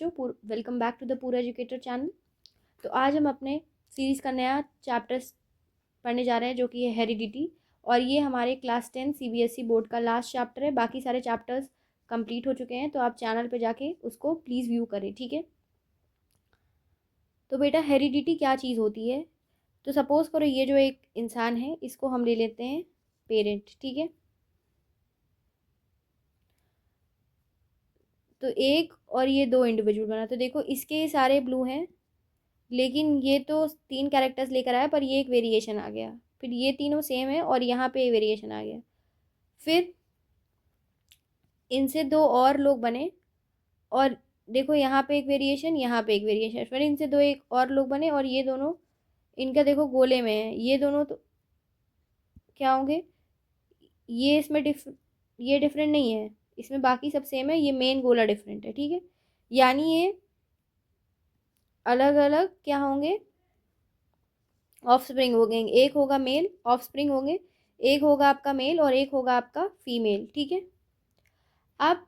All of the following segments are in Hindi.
बच्चों, वेलकम बैक टू द पूरा एजुकेटर चैनल। तो आज हम अपने सीरीज़ का नया चैप्टर पढ़ने जा रहे हैं जो कि है हेरिडिटी, और ये हमारे क्लास 10 सीबीएसई बोर्ड का लास्ट चैप्टर है। बाकी सारे चैप्टर्स कंप्लीट हो चुके हैं, तो आप चैनल पे जाके उसको प्लीज़ व्यू करें, ठीक है। तो बेटा, हेरिडिटी क्या चीज़ होती है? तो सपोज़ करो ये जो एक इंसान है, इसको हम ले लेते हैं पेरेंट, ठीक है। तो एक और ये दो इंडिविजुअल बना, तो देखो इसके सारे ब्लू हैं, लेकिन ये तो 3 कैरेक्टर्स लेकर आया, पर ये एक वेरिएशन आ गया। फिर ये तीनों सेम है और यहाँ पे वेरिएशन आ गया। फिर इनसे 2 और लोग बने, और देखो यहाँ पे एक वेरिएशन, यहाँ पे एक वेरिएशन। फिर इनसे 2 एक और लोग बने, और ये दोनों इनका देखो गोले में है, ये दोनों तो क्या होंगे? ये इसमें ये डिफरेंट नहीं है, इसमें बाकी सब सेम है, ये मेन गोला डिफरेंट है, ठीक है। यानी ये अलग अलग क्या होंगे? ऑफस्प्रिंग हो गए। एक होगा मेल, ऑफस्प्रिंग होंगे, एक होगा आपका मेल और एक होगा आपका फीमेल, ठीक है। अब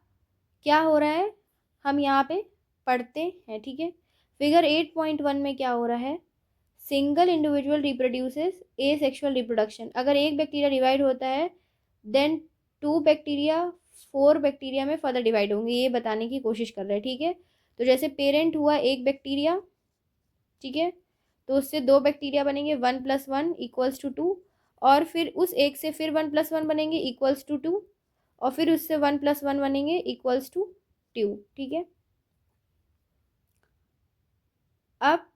क्या हो रहा है, हम यहाँ पे पढ़ते हैं, ठीक है। फिगर 8.1 में क्या हो रहा है? सिंगल इंडिविजुअल रिप्रोड्यूसेस ए सेक्शुअल रिप्रोडक्शन। अगर एक बैक्टीरिया डिवाइड होता है, देन 2 बैक्टीरिया 4 बैक्टीरिया में फर्दर डिवाइड होंगे, ये बताने की कोशिश कर रहे हैं, ठीक है। तो जैसे पेरेंट हुआ एक बैक्टीरिया, ठीक है, तो उससे 2 बैक्टीरिया बनेंगे, 1+1 इक्वल्स टू 2, और फिर उस एक से फिर 1+1 बनेंगे इक्वल्स टू 2, और फिर उससे 1+1 बनेंगे इक्वल्स टू 2, ठीक है। अब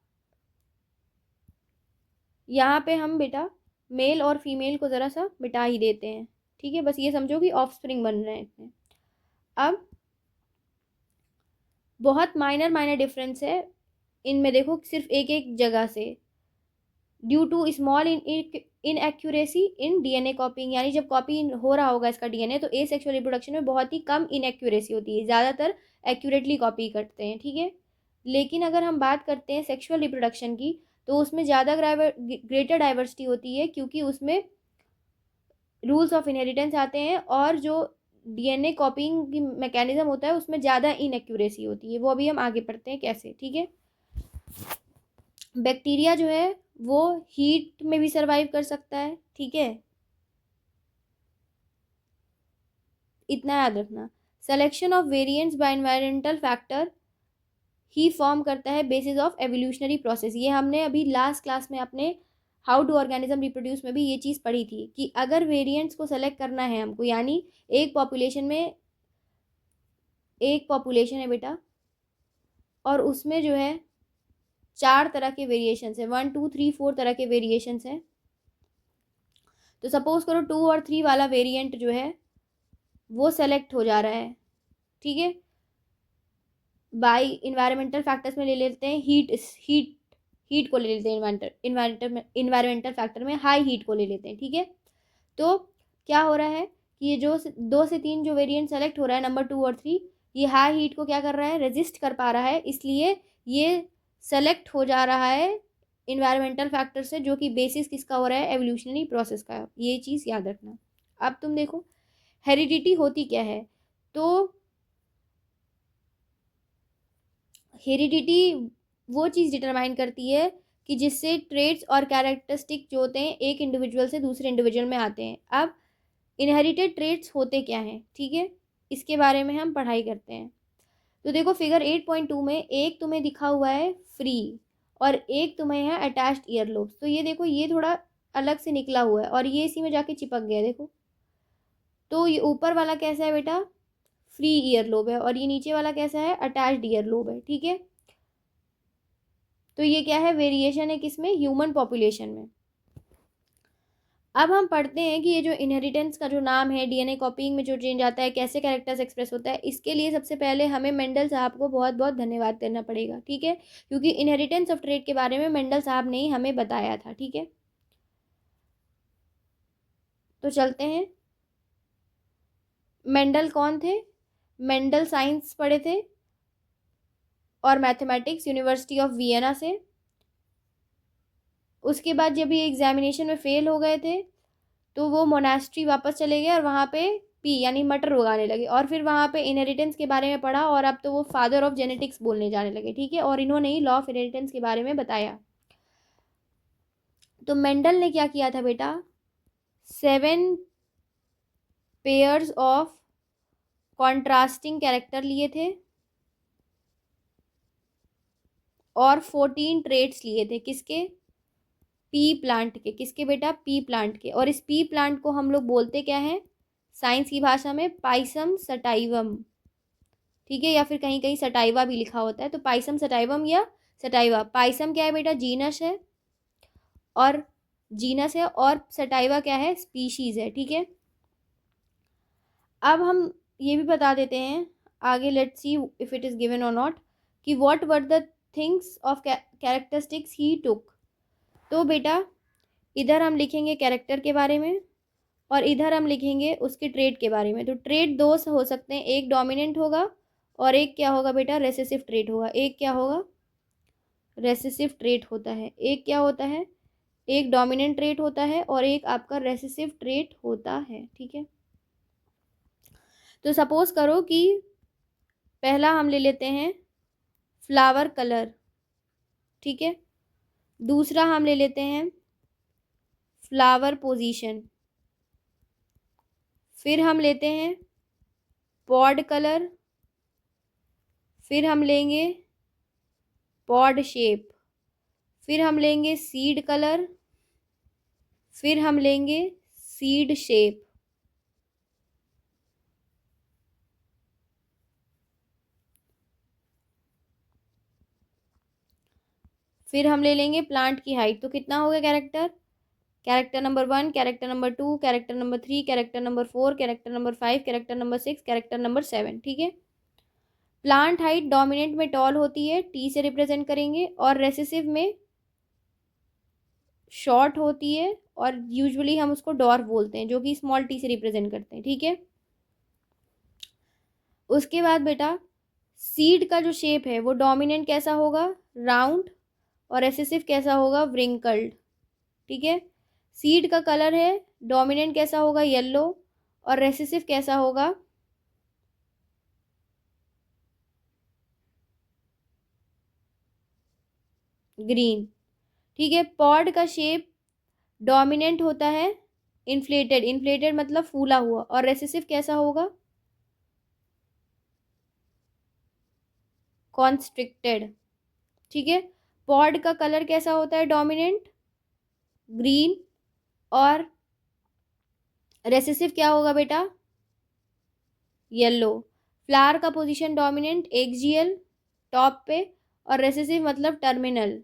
यहाँ पे हम बेटा मेल और फीमेल को ज़रा सा मिटा ही देते हैं, ठीक है। बस ये समझो कि ऑफस्प्रिंग बन रहे हैं इसमें। अब बहुत माइनर माइनर डिफरेंस है इनमें, देखो सिर्फ एक एक जगह से, due to small inaccuracy in DNA copying. यानी जब कॉपी हो रहा होगा इसका डीएनए, तो ए सेक्सुअल रिप्रोडक्शन में बहुत ही कम इनएक्यूरेसी होती है, ज़्यादातर एक्यूरेटली कॉपी करते हैं, ठीक है। लेकिन अगर हम बात करते हैं सेक्सुअल रिप्रोडक्शन की, तो उसमें ज़्यादा ग्रेटर डाइवर्सिटी होती है, क्योंकि उसमें रूल्स ऑफ इनहेरिटेंस आते हैं, और जो डीएनए कॉपिंग की मैकेनिज्म होता है उसमें ज़्यादा इनएक्यूरेसी होती है। वो अभी हम आगे पढ़ते हैं कैसे, ठीक है। बैक्टीरिया जो है वो हीट में भी सरवाइव कर सकता है, ठीक है, इतना याद रखना। Selection of variants bye environmental factor he form करता है बेसिस ऑफ एवोल्यूशनरी प्रोसेस। ये हमने अभी लास्ट क्लास में अपने हाउ डू ऑर्गेनिज्म रिप्रोड्यूस में भी ये चीज़ पढ़ी थी, कि अगर वेरिएंट्स को सेलेक्ट करना है हमको, यानी एक पॉपुलेशन में एक पॉपुलेशन है बेटा, और उसमें जो है 4 तरह के वेरिएशंस है, 1 2 3 4 तरह के वेरिएशंस हैं। तो सपोज करो 2 और 3 वाला वेरिएंट जो है वो सेलेक्ट हो जा रहा है, ठीक है। बाई इन्वायरमेंटल फैक्टर्स में ले लेते हैं हीट हीट को ले लेते हैं, इन्वायरमेंटल फैक्टर में हाई हीट को ले लेते हैं, ठीक है। तो क्या हो रहा है कि ये जो 2 से 3 जो वेरिएंट सेलेक्ट हो रहा है, नंबर 2 और 3, ये हाई हीट को क्या कर रहा है? रेजिस्ट कर पा रहा है, इसलिए ये सेलेक्ट हो जा रहा है इन्वायरमेंटल फैक्टर से, जो कि बेसिस किसका हो रहा है? एवोल्यूशनरी प्रोसेस का। ये चीज़ याद रखना। अब तुम देखो हेरिडिटी होती क्या है। तो हेरिडिटी वो चीज़ डिटरमाइन करती है कि जिससे ट्रेट्स और कैरेक्टरिस्टिक जो होते हैं एक इंडिविजुअल से दूसरे इंडिविजुअल में आते हैं। अब इनहेरिटेड ट्रेट्स होते क्या हैं, ठीक है, इसके बारे में हम पढ़ाई करते हैं। तो देखो फिगर 8.2 में एक तुम्हें दिखा हुआ है फ्री, और एक तुम्हें है अटैच्ड ईयर लोब्स। तो ये देखो ये थोड़ा अलग से निकला हुआ है, और ये इसी में जाके चिपक गया, देखो। तो ये ऊपर वाला कैसा है बेटा? फ्री ईयर लोब है, और ये नीचे वाला कैसा है? अटैच्ड ईयर लोब है, ठीक है। तो ये क्या है? वेरिएशन है किसमें? ह्यूमन पॉपुलेशन में। अब हम पढ़ते हैं कि ये जो इनहेरिटेंस का जो नाम है, डीएनए कॉपिंग में जो चेंज आता है, कैसे कैरेक्टर्स एक्सप्रेस होता है, इसके लिए सबसे पहले हमें मेंडल साहब को बहुत बहुत धन्यवाद करना पड़ेगा, ठीक है, क्योंकि इनहेरिटेंस ऑफ ट्रेट के बारे में मेंडल साहब ने ही हमें बताया था, ठीक है। तो चलते हैं। मेंडल कौन थे? मेंडल साइंस पढ़े थे और मैथमेटिक्स यूनिवर्सिटी ऑफ वियना से। उसके बाद जब ये एग्जामिनेशन में फेल हो गए थे, तो वो मोनास्ट्री वापस चले गए, और वहाँ पे पी यानी मटर उगाने लगे, और फिर वहाँ पे इनहेरिटेंस के बारे में पढ़ा, और अब तो वो फादर ऑफ जेनेटिक्स बोलने जाने लगे, ठीक है, और इन्होंने ही लॉ ऑफ इनहेरिटेंस के बारे में बताया। तो मेंडल ने क्या किया था बेटा, 7 पेयर्स ऑफ कॉन्ट्रास्टिंग कैरेक्टर लिए थे और 14 ट्रेट्स लिए थे, किसके, पी प्लांट के, किसके बेटा, पी प्लांट के। और इस पी प्लांट को हम लोग बोलते क्या हैं साइंस की भाषा में, पाइसम सटाइवम, ठीक है, या फिर कहीं कहीं सटाइवा भी लिखा होता है, तो पाइसम सटाइवम या सटाइवा। पाइसम क्या है बेटा, जीनस है, और जीनस है, और सटाइवा क्या है, स्पीशीज है, ठीक है। अब हम ये भी बता देते हैं आगे, let's see if it is given और नॉट, कि what were the things of characteristics he took. तो बेटा इधर हम लिखेंगे कैरेक्टर के बारे में, और इधर हम लिखेंगे उसके ट्रेड के बारे में। तो ट्रेड दो हो सकते हैं, एक डोमिनेंट होगा और एक क्या होगा बेटा, रेसेसिव ट्रेट होगा। एक क्या होगा, रेसेसिव ट्रेट होता है, एक क्या होता है, एक डोमिनेंट ट्रेट होता है और एक आपका रेसेसिव ट्रेट होता है, ठीक है। तो सपोज करो कि पहला हम ले लेते हैं फ्लावर कलर, ठीक है, दूसरा हम ले लेते हैं फ्लावर पोजीशन, फिर हम लेते हैं पॉड कलर, फिर हम लेंगे पॉड शेप, फिर हम लेंगे सीड कलर, फिर हम लेंगे सीड शेप। फिर हम ले लेंगे प्लांट की हाइट। तो कितना हो गया character, character number 1, character number 2, character number 3, character number 4, character number 5, character number 6, character number 7, ठीक है। प्लांट हाइट डोमिनेंट में टॉल होती है, टी से रिप्रेजेंट करेंगे, और रेसेसिव में शॉर्ट होती है, और यूजुअली हम उसको डॉर्फ बोलते हैं, जो कि स्मॉल टी से रिप्रेजेंट करते हैं, ठीक है। उसके बाद बेटा सीड का जो शेप है वो डोमिनेंट कैसा होगा, राउंड, और रेसेसिव कैसा होगा, व्रिंकल्ड, ठीक है। सीड का कलर है डोमिनेंट कैसा होगा, येलो, और रेसेसिव कैसा होगा, ग्रीन, ठीक है। पॉड का शेप डोमिनेंट होता है इन्फ्लेटेड, इन्फ्लेटेड मतलब फूला हुआ, और रेसेसिव कैसा होगा, कॉन्स्ट्रिक्टेड, ठीक है। पॉड का कलर कैसा होता है, डोमिनेंट ग्रीन, और रेसेसिव क्या होगा बेटा, येलो। फ्लावर का पोजीशन डोमिनेंट एक्सियल टॉप पे, और रेसेसिव मतलब टर्मिनल,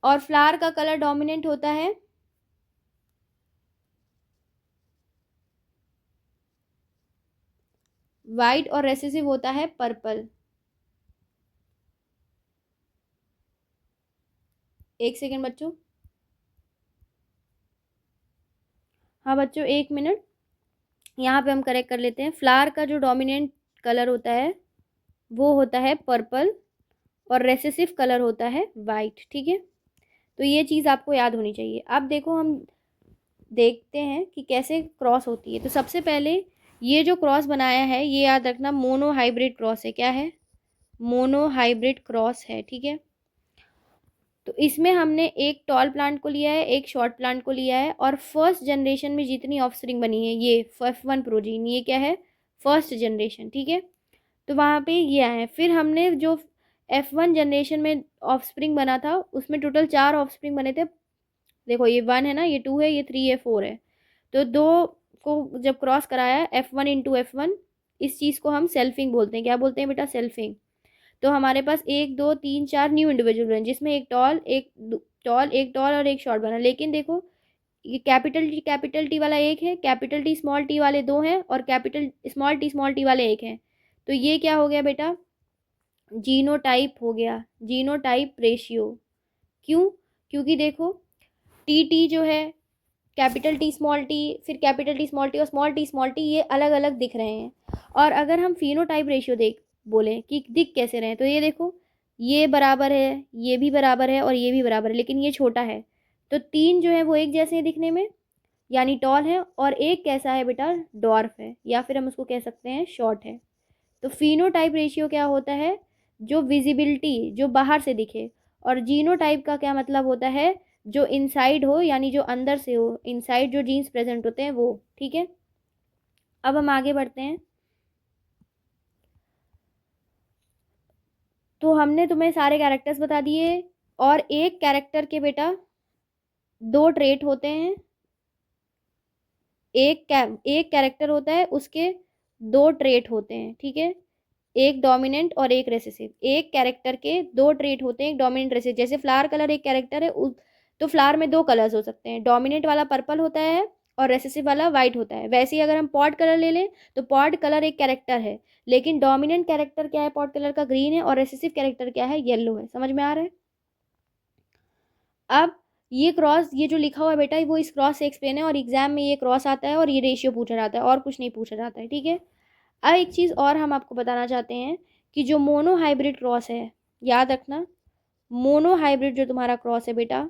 और फ्लावर का कलर डोमिनेंट होता है वाइट, और रेसेसिव होता है पर्पल। एक सेकेंड बच्चों, हाँ बच्चों एक मिनट, यहाँ पे हम करेक्ट कर लेते हैं। फ्लावर का जो डोमिनेंट कलर होता है वो होता है पर्पल, और रेसेसिव कलर होता है वाइट, ठीक है। तो ये चीज़ आपको याद होनी चाहिए। अब देखो हम देखते हैं कि कैसे क्रॉस होती है। तो सबसे पहले ये जो क्रॉस बनाया है ये याद रखना मोनो हाइब्रिड क्रॉस है। क्या है, मोनो हाइब्रिड क्रॉस है, ठीक है। तो इसमें हमने एक टॉल प्लांट को लिया है, एक शॉर्ट प्लांट को लिया है, और फर्स्ट जनरेशन में जितनी ऑफस्प्रिंग बनी है ये F1 प्रोजीन, ये क्या है, फर्स्ट जनरेशन, ठीक है। तो वहाँ पे ये आए हैं। फिर हमने जो F1 जनरेशन में ऑफस्प्रिंग बना था उसमें टोटल 4 ऑफस्प्रिंग बने थे। देखो ये 1 है ना, ये 2 है, ये 3 है, 4 है। तो 2 को जब क्रॉस कराया F1 इंटू F1, इस चीज़ को हम सेल्फिंग बोलते हैं। क्या बोलते हैं बेटा, सेल्फिंग। तो हमारे पास 1 2 3 4 न्यू इंडिविजुअल बने, जिसमें एक टॉल, एक टॉल और एक शॉर्ट बना। लेकिन देखो ये कैपिटल टी वाला एक है, कैपिटल टी स्मॉल टी वाले 2 हैं, और कैपिटल स्मॉल टी वाले एक हैं। तो ये क्या हो गया बेटा, जीनोटाइप हो गया, जीनोटाइप रेशियो। क्यों, क्योंकि देखो टी जो है, कैपिटल टी स्मॉल टी, फिर कैपिटल टी स्मॉल टी और स्मॉल टी ये अलग अलग दिख रहे हैं। और अगर हम फिनोटाइप रेशियो बोलें कि दिख कैसे रहे हैं, तो ये देखो ये बराबर है, ये भी बराबर है, और ये भी बराबर है, लेकिन ये छोटा है। तो 3 जो है वो एक जैसे हैं दिखने में, यानी टॉल है, और एक कैसा है बेटा, डॉर्फ है, या फिर हम उसको कह सकते हैं शॉर्ट है। तो फिनोटाइप रेशियो क्या होता है, जो विजिबिलिटी, जो बाहर से दिखे, और जीनोटाइप का क्या मतलब होता है, जो इनसाइड हो, यानी जो अंदर से हो, इनसाइड जो जीन्स प्रेजेंट होते हैं वो। ठीक है, अब हम आगे बढ़ते हैं। तो हमने तुम्हें सारे कैरेक्टर्स बता दिए, और एक कैरेक्टर के बेटा दो ट्रेट होते हैं। एक कैरेक्टर होता है, उसके दो ट्रेट होते हैं। ठीक है, एक डोमिनेंट और एक रेसेसिव। एक कैरेक्टर के दो ट्रेट होते हैं, एक डोमिनेंट रेसेसिव। जैसे फ्लावर कलर एक कैरेक्टर है, तो फ्लावर में दो कलर्स हो सकते हैं, डोमिनेंट वाला पर्पल होता है और रेसेसिव वाला वाइट होता है। वैसे ही अगर हम पॉड कलर ले लें, तो पॉड कलर एक कैरेक्टर है, लेकिन डोमिनेंट कैरेक्टर क्या है पॉड कलर का, ग्रीन है, और रेसेसिव कैरेक्टर क्या है, येलो है। समझ में आ रहा है? अब ये क्रॉस, ये जो लिखा हुआ है बेटा, वो इस क्रॉस से एक्सप्लेन है, और एग्जाम में ये क्रॉस आता है और ये रेशियो पूछा जाता है, और कुछ नहीं पूछा जाता है। ठीक है, अब एक चीज़ और हम आपको बताना चाहते हैं कि जो मोनो हाइब्रिड क्रॉस है, याद रखना, मोनो हाइब्रिड जो तुम्हारा क्रॉस है बेटा,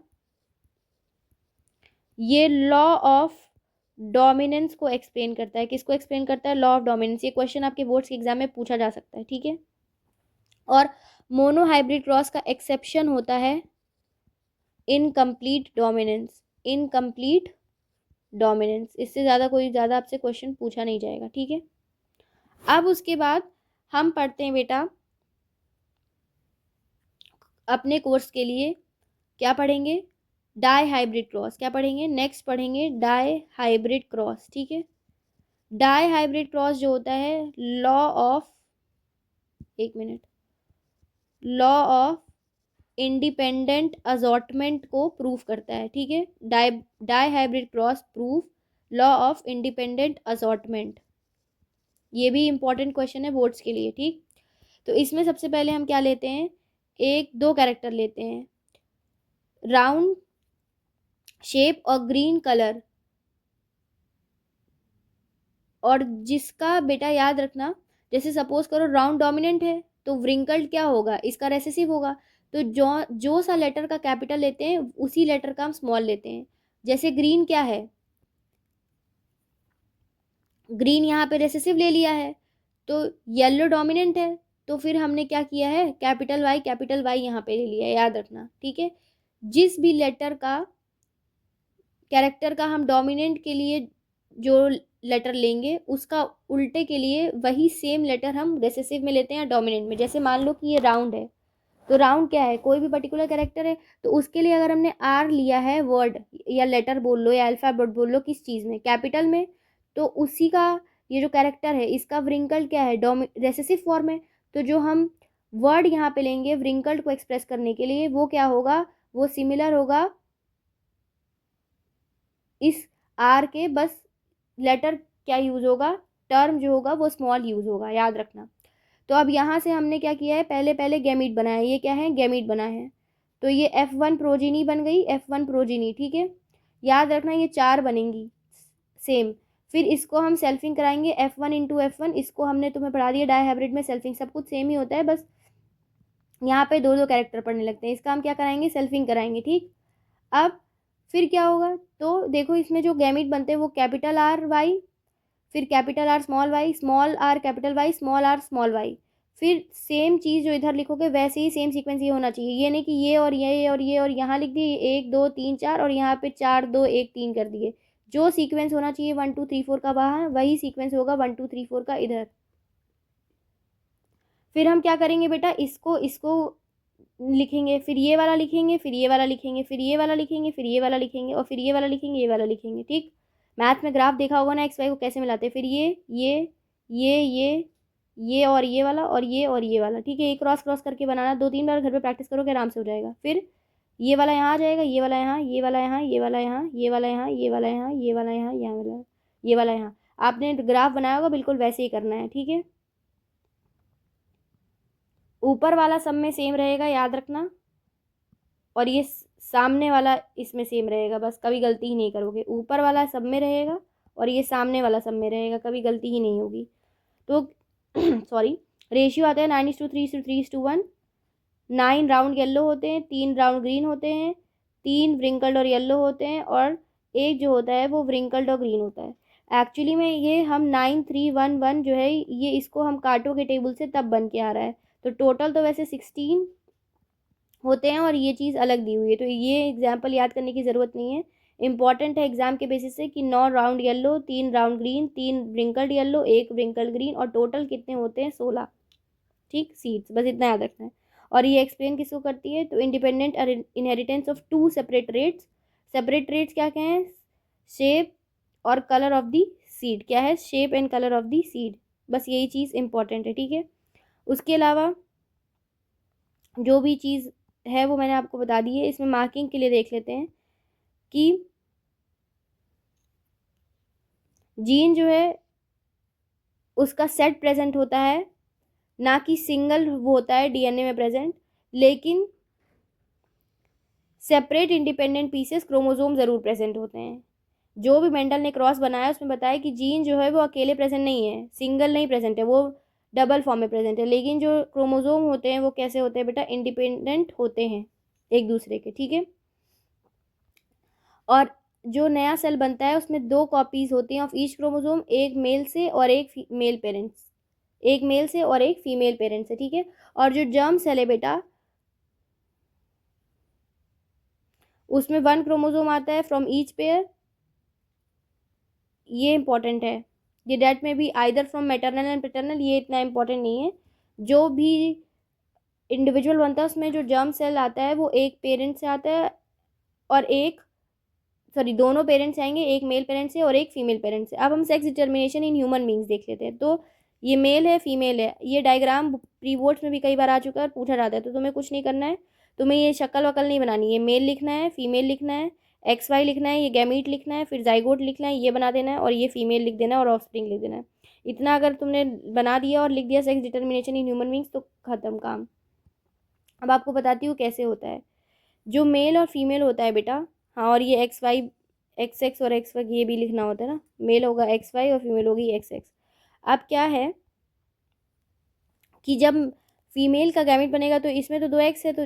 ये लॉ ऑफ डोमिनेंस को एक्सप्लेन करता है। किसको एक्सप्लेन करता है? Law of dominance. ये क्वेश्चन आपके बोर्ड्स के एग्जाम में पूछा जा सकता है। ठीक है, और मोनो हाइब्रिड क्रॉस का एक्सेप्शन होता है इनकम्प्लीट डोमिनेंस। इनकम्प्लीट डोमिनेंस, इससे ज़्यादा आपसे क्वेश्चन पूछा नहीं जाएगा। ठीक है, अब उसके बाद हम पढ़ते हैं बेटा अपने कोर्स के लिए क्या पढ़ेंगे, डाई हाइब्रिड क्रॉस। क्या पढ़ेंगे? नेक्स्ट पढ़ेंगे डाई हाइब्रिड क्रॉस। ठीक है, डाई हाइब्रिड क्रॉस जो होता है, लॉ ऑफ, एक minute, law of independent assortment को प्रूफ करता है। ठीक है, dihybrid cross proof law of independent assortment. ये भी इंपॉर्टेंट क्वेश्चन है बोर्ड्स के लिए। ठीक, तो इसमें सबसे पहले हम क्या लेते हैं, एक दो कैरेक्टर लेते हैं, राउंड शेप और ग्रीन कलर, और जिसका बेटा याद रखना, जैसे सपोज करो राउंड डोमिनेंट है, तो व्रिंकल्ड क्या होगा, इसका रेसेसिव होगा। तो जो जो सा लेटर का कैपिटल लेते हैं, उसी लेटर का हम स्मॉल लेते हैं। जैसे ग्रीन क्या है, ग्रीन यहाँ पे रेसेसिव ले लिया है, तो येलो डोमिनेंट है, तो फिर हमने क्या किया है, कैपिटल वाई यहाँ पे ले लिया है, याद रखना। ठीक है, जिस भी लेटर का, कैरेक्टर का हम डोमिनेंट के लिए जो लेटर लेंगे, उसका उल्टे के लिए वही सेम लेटर हम रेसेसिव में लेते हैं डोमिनेंट में। जैसे मान लो कि ये राउंड है, तो राउंड क्या है, कोई भी पर्टिकुलर कैरेक्टर है, तो उसके लिए अगर हमने आर लिया है, वर्ड या लेटर बोल लो या अल्फाबेट बोल लो, किस चीज़ में, कैपिटल में, तो उसी का ये जो कैरेक्टर है, इसका व्रिंकल्ड क्या है, रेसेसिव फॉर्म है। तो जो हम वर्ड यहाँ पे लेंगे व्रिंकल्ड को एक्सप्रेस करने के लिए, वो क्या होगा, वो सिमिलर होगा इस आर के, बस लेटर क्या यूज़ होगा, टर्म जो होगा वो स्मॉल यूज़ होगा, याद रखना। तो अब यहाँ से हमने क्या किया है, पहले गैमीट बनाया है। ये क्या है, गैमीट बना है, तो ये F1 प्रोजीनी बन गई, F1 प्रोजीनी। ठीक है, याद रखना ये चार बनेंगी सेम। फिर इसको हम सेल्फिंग कराएंगे, F1 इंटू F1। इसको हमने तुम्हें पढ़ा दिया डाई हाइब्रिड में सेल्फिंग सब कुछ सेम ही होता है, बस यहाँ पे दो दो कैरेक्टर पढ़ने लगते हैं। इसका हम क्या कराएंगे, सेल्फिंग कराएंगे। ठीक, अब फिर क्या होगा, तो देखो इसमें जो गैमीट बनते हैं वो कैपिटल आर वाई, फिर capital R small Y, small R capital Y, small R small Y. फिर सेम चीज़ जो इधर लिखोगे वैसे ही सेम सीक्वेंस ये होना चाहिए। ये नहीं कि ये और ये और ये और यहाँ लिख दिए, 1 2 3 4, और यहाँ पे 4 2 1 3 कर दिए। जो सीक्वेंस होना चाहिए 1 2 3 4 का वहाँ, वही सीक्वेंस होगा 1 2 3 4 का इधर। फिर हम क्या करेंगे बेटा, इसको इसको लिखेंगे, फिर ये वाला लिखेंगे, फिर ये वाला लिखेंगे, फिर ये वाला लिखेंगे, फिर ये वाला लिखेंगे, और फिर ये वाला लिखेंगे, ये वाला लिखेंगे। ठीक, मैथ में ग्राफ देखा होगा ना, एक्स वाई को कैसे मिलाते हैं। फिर ये और ये वाला और ये वाला। ठीक है, ये क्रॉस क्रॉस करके बनाना, 2 3 बार घर पे प्रैक्टिस करोगे आराम से हो जाएगा। फिर ये वाला यहाँ आ जाएगा, ये वाला यहाँ, ये वाला यहाँ, ये वाला यहाँ, ये वाला यहाँ, ये वाला यहाँ, ये वाला यहाँ, ये वाला, ये वाला यहाँ। आपने ग्राफ बनाया होगा, बिल्कुल वैसे ही करना है। ठीक है, ऊपर वाला सब में सेम रहेगा, याद रखना, और ये सामने वाला इसमें सेम रहेगा, बस कभी गलती ही नहीं करोगे। ऊपर वाला सब में रहेगा और ये सामने वाला सब में रहेगा, कभी गलती ही नहीं होगी। तो सॉरी, रेशियो आता है 9:3:3:1। 9 राउंड येलो होते हैं, 3 राउंड ग्रीन होते हैं, 3 व्रिंकल्ड और येलो होते हैं, और एक जो होता है वो व्रिंकल्ड और ग्रीन होता है। एक्चुअली में ये हम 9311 जो है ये इसको हम काटो के टेबल से तब बन के आ रहा है। तो टोटल तो वैसे 16 होते हैं और ये चीज़ अलग दी हुई है, तो ये एग्जाम्पल याद करने की ज़रूरत नहीं है। इंपॉर्टेंट है एग्जाम के बेसिस से कि 9 round yellow, 3 round green, 3 wrinkled yellow, 1 wrinkled green और टोटल कितने होते हैं 16। ठीक, सीड्स, बस इतना याद रखना है। और ये एक्सप्लेन किसको करती है, तो independent inheritance of two separate traits. Separate traits क्या क्या हैं, शेप और कलर ऑफ दी सीड। क्या है, shape and colour of the seed. बस यही चीज़ इंपॉर्टेंट है, ठीक है। उसके अलावा जो भी चीज़ है वो मैंने आपको बता दी है। इसमें मार्किंग के लिए देख लेते हैं कि जीन जो है उसका सेट प्रेजेंट होता है, ना कि सिंगल वो होता है डीएनए में प्रेजेंट, लेकिन सेपरेट इंडिपेंडेंट पीसेस क्रोमोसोम ज़रूर प्रेजेंट होते हैं। जो भी मेंडल ने क्रॉस बनाया उसमें बताया कि जीन जो है वो अकेले प्रेजेंट नहीं है, सिंगल नहीं प्रेजेंट है, वो डबल फॉर्म में प्रेजेंट है। लेकिन जो क्रोमोसोम होते हैं वो कैसे होते हैं बेटा, इंडिपेंडेंट होते हैं एक दूसरे के, ठीक है। और जो नया सेल बनता है उसमें 2 कॉपीज होती हैं ऑफ ईच क्रोमोसोम, एक मेल से और एक फीमेल पेरेंट्स, एक मेल से और एक फीमेल पेरेंट्स से, ठीक है। और जो जर्म सेल है बेटा उसमें 1 क्रोमोसोम आता है फ्रॉम ईच पेयर। ये इंपॉर्टेंट है, ये डेट में भी either from maternal and paternal, ये इतना इंपॉर्टेंट नहीं है। जो भी इंडिविजुअल बनता है उसमें जो जर्म सेल आता है वो एक पेरेंट से आता है और एक, सॉरी, दोनों पेरेंट्स आएंगे, एक मेल पेरेंट से और एक फीमेल पेरेंट से। अब हम sex determination in human beings देख लेते हैं। तो ये मेल है, फीमेल है, ये डायग्राम प्री बोर्ड्स में भी कई बार आ चुका है और पूछा जाता है। तो तुम्हें कुछ नहीं करना है, तुम्हें ये शक्ल वकल नहीं बनानी है। मेल लिखना है, फीमेल लिखना है, XY लिखना है, ये गैमीट लिखना है, फिर जाइगोट लिखना है, ये बना देना है, और ये फीमेल लिख देना है और ऑफस्प्रिंग लिख देना है। इतना अगर तुमने बना दिया और लिख दिया sex determination in human beings तो खत्म काम। अब आपको बताती हूँ कैसे होता है। जो मेल और फीमेल होता है बेटा, हाँ, और ये XY, XX और XY ये भी लिखना होता है ना, मेल होगा XY और फीमेल होगी XX। अब क्या है कि जब फीमेल का गैमेट बनेगा तो इसमें तो 2 X है, तो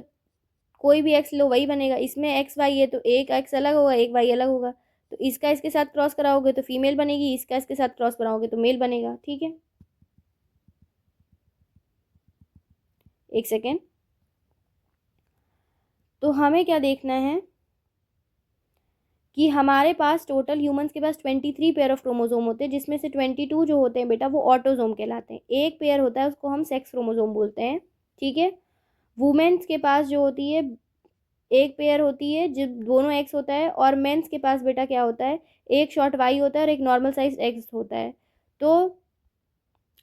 कोई भी X लो वही बनेगा। इसमें XY है तो एक X अलग होगा, एक Y अलग होगा। तो इसका इसके साथ क्रॉस कराओगे तो फीमेल बनेगी, इसका इसके साथ क्रॉस कराओगे तो मेल बनेगा, ठीक है। एक सेकेंड, तो हमें क्या देखना है कि हमारे पास टोटल ह्यूमंस के पास 23 पेयर ऑफ क्रोमोसोम होते हैं, जिसमें से 22 जो होते हैं बेटा वो ऑटोसोम कहलाते हैं। एक पेयर होता है उसको हम सेक्स क्रोमोसोम बोलते हैं, ठीक है। वुमेन्स के पास जो होती है एक पेयर होती है जब दोनों एक्स होता है, और मेंस के पास बेटा क्या होता है, एक शॉर्ट वाई होता है और एक नॉर्मल साइज एक्स होता है। तो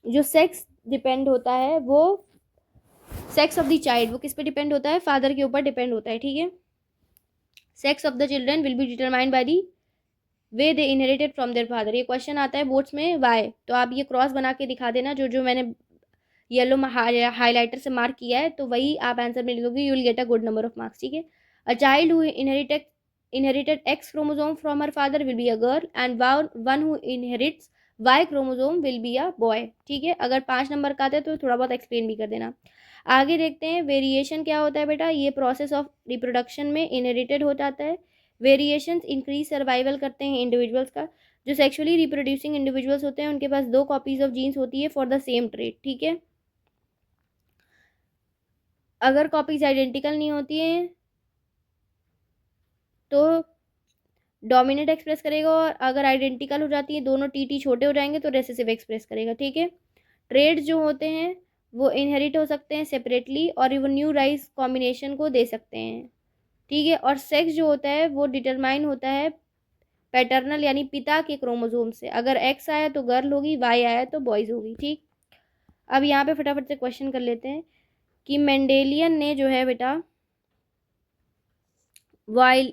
जो सेक्स डिपेंड होता है वो सेक्स ऑफ द चाइल्ड वो किस पे डिपेंड होता है, फादर के ऊपर डिपेंड होता है, ठीक है। Sex of the children will be determined by the way they inherited from their father. ये क्वेश्चन आता है बोर्ड्स में वाई, तो आप ये क्रॉस बना के दिखा देना, जो जो मैंने येलो हाईलाइटर से मार्क किया है, तो वही आप आंसर में लिखोगे, you will get a good number of marks, ठीक है। A child who inherited X chromosome from her father will be a girl and one who inherits Y chromosome will be a boy, ठीक है। अगर 5 नंबर का आता है तो थोड़ा बहुत एक्सप्लेन भी कर देना। आगे देखते हैं वेरिएशन क्या होता है बेटा। ये प्रोसेस ऑफ रिप्रोडक्शन में इनहेरिटेड हो जाता है। वेरिएशंस इंक्रीज सर्वाइवल करते हैं इंडिविजुअल्स का। जो सेक्सुअली रिप्रोड्यूसिंग इंडिविजुअल्स होते हैं उनके पास 2 कॉपीज ऑफ जीन्स होती है फॉर द सेम ट्रेट, ठीक है। अगर कॉपीज आइडेंटिकल नहीं होती हैं तो डोमिनेंट एक्सप्रेस करेगा, और अगर आइडेंटिकल हो जाती है, दोनों टी छोटे हो जाएंगे तो रेसेसिव एक्सप्रेस करेगा, ठीक है। ट्रेड जो होते हैं वो इनहेरिट हो सकते हैं सेपरेटली और वो न्यू राइस कॉम्बिनेशन को दे सकते हैं, ठीक है। और सेक्स जो होता है वो डिटरमाइन होता है पैटर्नल यानी पिता के क्रोमोसोम से। अगर एक्स आया तो गर्ल होगी, वाई आया तो बॉयज होगी, ठीक। अब यहाँ पे फटाफट से क्वेश्चन कर लेते हैं कि मेंडेलियन ने जो है बेटा while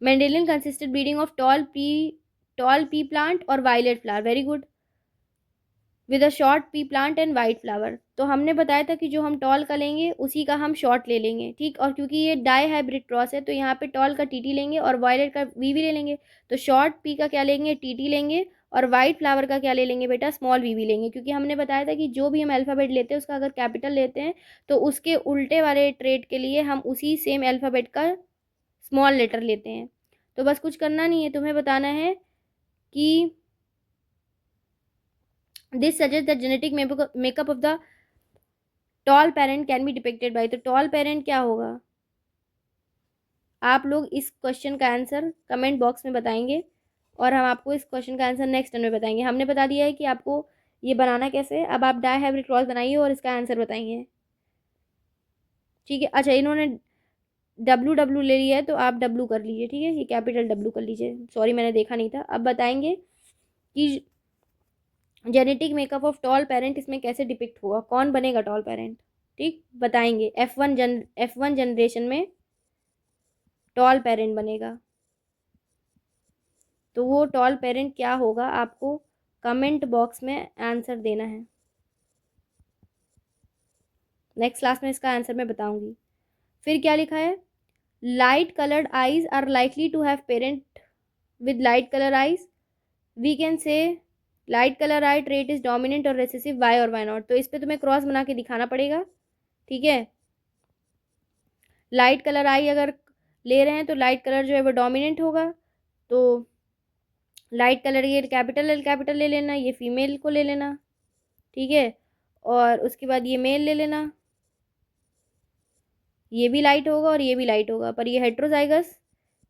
Mendelian consisted breeding of tall pea plant और violet flower, very good, with a short pea plant and white flower. तो हमने बताया था कि जो हम टॉल का लेंगे उसी का हम शॉर्ट ले लेंगे, ठीक। और क्योंकि ये डाई हाइब्रिड क्रॉस है तो यहाँ पे टॉल का टीटी लेंगे और वायलेट का वीवी ले लेंगे। तो शॉर्ट पी का क्या लेंगे, टीटी लेंगे, और वाइट फ्लावर का क्या ले लेंगे बेटा, स्मॉल वीवी लेंगे। क्योंकि हमने बताया था कि जो भी हम अल्फ़ाबेट लेते हैं उसका अगर कैपिटल लेते हैं तो उसके उल्टे वाले ट्रेड के लिए हम उसी सेम अल्फ़ाबेट का स्मॉल लेटर लेते हैं। तो बस कुछ करना नहीं है, तुम्हें बताना है कि this suggest the genetic makeup of the tall parent can be depicted by. तो टॉल पेरेंट क्या होगा, आप लोग इस क्वेश्चन का आंसर कमेंट बॉक्स में बताएंगे और हम आपको इस क्वेश्चन का आंसर नेक्स्ट टर्न में बताएंगे। हमने बता दिया है कि आपको ये बनाना कैसे है। अब आप डायहाइब्रिड क्रॉस बनाइए और इसका आंसर बताइए, ठीक है। अच्छा, इन्होंने डब्लू ले लिया है तो आप डब्लू कर लीजिए, ठीक है, ये कैपिटल डब्लू कर लीजिए, सॉरी मैंने देखा नहीं था। अब बताएंगे कि genetic makeup of tall parent इसमें कैसे डिपिक्ट होगा, कौन बनेगा टॉल पेरेंट, ठीक, बताएंगे। F1 जनरेशन में टॉल पेरेंट बनेगा, तो वो टॉल पेरेंट क्या होगा आपको कमेंट बॉक्स में आंसर देना है। नेक्स्ट क्लास में इसका आंसर मैं बताऊंगी। फिर क्या लिखा है, light coloured eyes are likely to have parent with light colour eyes, we can say light colour eye trait is dominant और रेसेसिव वाई और वाई नॉट। तो इस पर तुम्हें क्रॉस बना के दिखाना पड़ेगा, ठीक है। लाइट कलर आई अगर ले रहे हैं तो लाइट कलर जो है वो डोमिनेंट होगा, तो लाइट कलर ये कैपिटल ले लेना, ये फीमेल को ले लेना, ठीक है। और उसके बाद ये मेल ले लेना, ये भी लाइट होगा और ये भी लाइट होगा, पर ये हेट्रोजाइगस,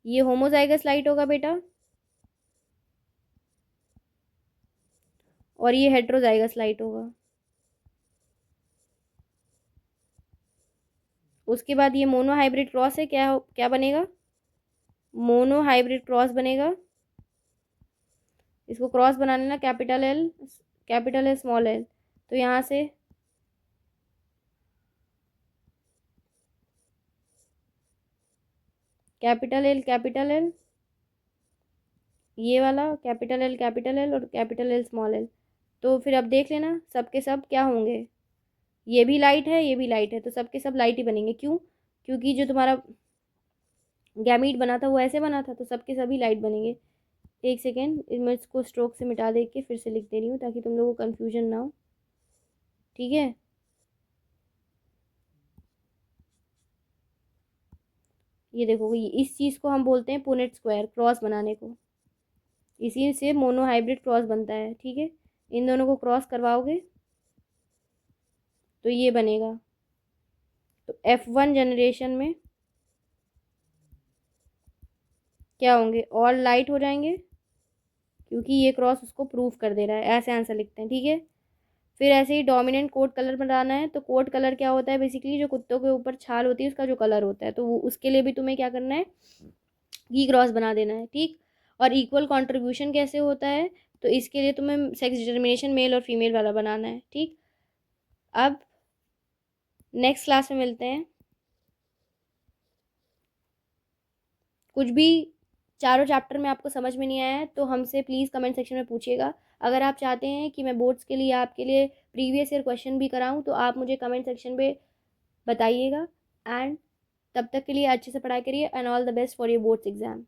ये होमोजाइगस लाइट होगा बेटा, और ये हेट्रोजाइगस लाइट होगा। उसके बाद ये मोनो हाइब्रिड क्रॉस है, क्या बनेगा, मोनो हाइब्रिड क्रॉस बनेगा। इसको क्रॉस बना लेना, कैपिटल एल स्मॉल एल, तो यहाँ से कैपिटल एल, ये वाला कैपिटल एल और कैपिटल एल स्मॉल एल। तो फिर अब देख लेना सब के सब क्या होंगे, ये भी लाइट है ये भी लाइट है, तो सब के सब लाइट ही बनेंगे। क्यों, क्योंकि जो तुम्हारा गैमीट बना था वो ऐसे बना था, तो सबके सभी लाइट बनेंगे। एक सेकेंड, मैं इसको स्ट्रोक से मिटा दे के फिर से लिख दे रही हूँ ताकि तुम लोगों को कन्फ्यूजन ना हो, ठीक है। ये देखो, इस चीज़ को हम बोलते हैं पुनेट स्क्वायर, क्रॉस बनाने को, इसी से मोनो हाइब्रिड क्रॉस बनता है, ठीक है। इन दोनों को क्रॉस करवाओगे तो ये बनेगा। तो F1 जनरेशन में क्या होंगे, ऑल लाइट हो जाएंगे, क्योंकि ये क्रॉस उसको प्रूव कर दे रहा है, ऐसे आंसर लिखते हैं, ठीक है। फिर ऐसे ही डोमिनेंट कोट कलर बनाना है, तो कोट कलर क्या होता है, बेसिकली जो कुत्तों के ऊपर छाल होती है उसका जो कलर होता है, तो वो उसके लिए भी तुम्हें क्या करना है, की क्रॉस बना देना है, ठीक। और इक्वल कंट्रीब्यूशन कैसे होता है, तो इसके लिए तुम्हें सेक्स डिटर्मिनेशन मेल और फीमेल वाला बनाना है, ठीक। अब नेक्स्ट क्लास में मिलते हैं। कुछ भी चारों चैप्टर में आपको समझ में नहीं आया है तो हमसे प्लीज़ कमेंट सेक्शन में पूछिएगा। अगर आप चाहते हैं कि मैं बोर्ड्स के लिए आपके लिए प्रीवियस ईयर क्वेश्चन भी कराऊं तो आप मुझे कमेंट सेक्शन पे बताइएगा। एंड तब तक के लिए अच्छे से पढ़ाई करिए and all the best for your boards exam.